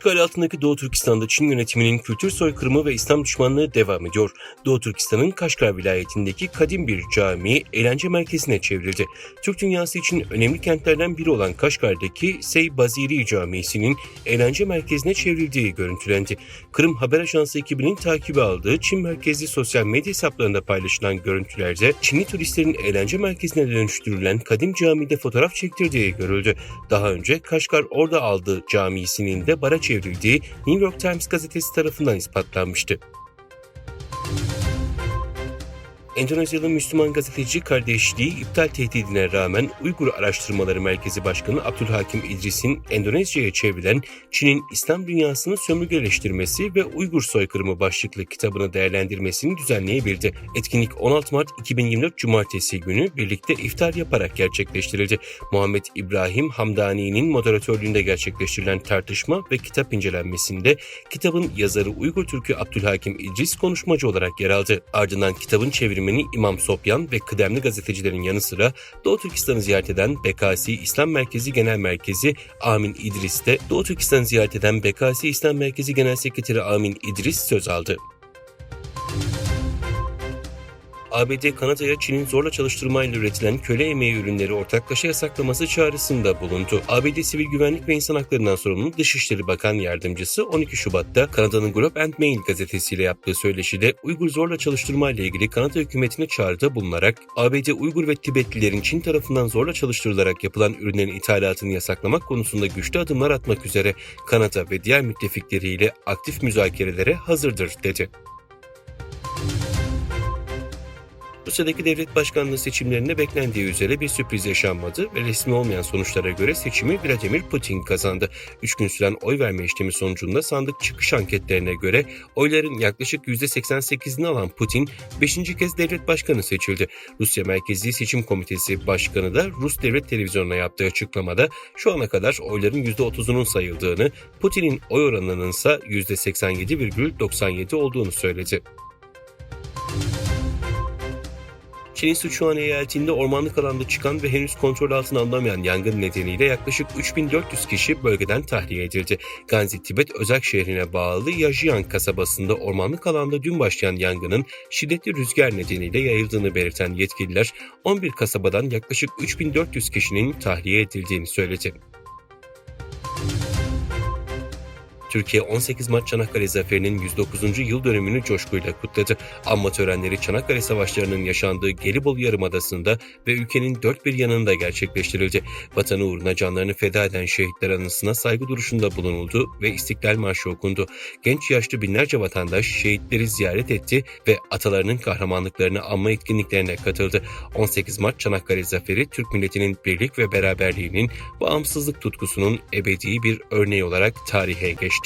işgali altındaki Doğu Türkistan'da Çin yönetiminin kültür soykırımı ve İslam düşmanlığı devam ediyor. Doğu Türkistan'ın Kaşgar vilayetindeki kadim bir cami eğlence merkezine çevrildi. Türk dünyası için önemli kentlerden biri olan Kaşgar'daki Sey-Baziri Camisi'nin eğlence merkezine çevrildiği görüntülendi. Kırım Haber Ajansı ekibinin takibi aldığı Çin merkezli sosyal medya hesaplarında paylaşılan görüntülerde Çinli turistlerin eğlence merkezine dönüştürülen kadim camide fotoğraf çektirdiği görüldü. Daha önce Kaşgar Orda Aldı Camisi'nin de bara çevrildiği New York Times gazetesi tarafından ispatlanmıştı. Endonezyalı Müslüman gazeteci kardeşliği iptal tehdidine rağmen Uygur Araştırmaları Merkezi Başkanı Abdülhakim İdris'in Endonezya'ya çevrilen Çin'in İslam dünyasını sömürgeleştirmesi ve Uygur soykırımı başlıklı kitabını değerlendirmesini düzenleyebildi. Etkinlik 16 Mart 2024 Cumartesi günü birlikte iftar yaparak gerçekleştirildi. Muhammed İbrahim Hamdani'nin moderatörlüğünde gerçekleştirilen tartışma ve kitap incelenmesinde kitabın yazarı Uygur Türk'ü Abdülhakim İdris konuşmacı olarak yer aldı. Ardından kitabın çevirmeni İmam Sopyan ve kıdemli gazetecilerin yanı sıra Doğu Türkistan'ı ziyaret eden BKC İslam Merkezi Genel Merkezi Amin İdris de Doğu Türkistan'ı ziyaret eden BKC İslam Merkezi Genel Sekreteri Amin İdris söz aldı. ABD, Kanada'ya Çin'in zorla çalıştırmayla üretilen köle emeği ürünleri ortaklaşa yasaklaması çağrısında bulundu. ABD Sivil Güvenlik ve İnsan Haklarından sorumlu Dışişleri Bakan Yardımcısı 12 Şubat'ta Kanada'nın Globe and Mail gazetesiyle yaptığı söyleşide Uygur zorla çalıştırmayla ilgili Kanada hükümetine çağrıda bulunarak ABD Uygur ve Tibetlilerin Çin tarafından zorla çalıştırılarak yapılan ürünlerin ithalatını yasaklamak konusunda güçlü adımlar atmak üzere Kanada ve diğer müttefikleriyle aktif müzakerelere hazırdır dedi. Rusya'daki devlet başkanlığı seçimlerinde beklendiği üzere bir sürpriz yaşanmadı ve resmi olmayan sonuçlara göre seçimi Vladimir Putin kazandı. 3 gün süren oy verme işlemi sonucunda sandık çıkış anketlerine göre oyların yaklaşık %88'ini alan Putin 5. kez devlet başkanı seçildi. Rusya Merkezi Seçim Komitesi Başkanı da Rus Devlet Televizyonu'na yaptığı açıklamada şu ana kadar oyların %30'unun sayıldığını, Putin'in oy oranının ise %87,97 olduğunu söyledi. Çin'in Sichuan eyaletinde ormanlık alanda çıkan ve henüz kontrol altına alınamayan yangın nedeniyle yaklaşık 3400 kişi bölgeden tahliye edildi. Ganzi Tibet Özerk şehrine bağlı Yajian kasabasında ormanlık alanda dün başlayan yangının şiddetli rüzgar nedeniyle yayıldığını belirten yetkililer 11 kasabadan yaklaşık 3400 kişinin tahliye edildiğini söyledi. Türkiye 18 Mart Çanakkale Zaferi'nin 109. yıl dönümünü coşkuyla kutladı. Anma törenleri Çanakkale Savaşları'nın yaşandığı Gelibolu Yarımadası'nda ve ülkenin dört bir yanında gerçekleştirildi. Vatanı uğruna canlarını feda eden şehitler anısına saygı duruşunda bulunuldu ve İstiklal Marşı okundu. Genç yaşlı binlerce vatandaş şehitleri ziyaret etti ve atalarının kahramanlıklarını anma etkinliklerine katıldı. 18 Mart Çanakkale Zaferi, Türk milletinin birlik ve beraberliğinin, bağımsızlık tutkusunun ebedi bir örneği olarak tarihe geçti.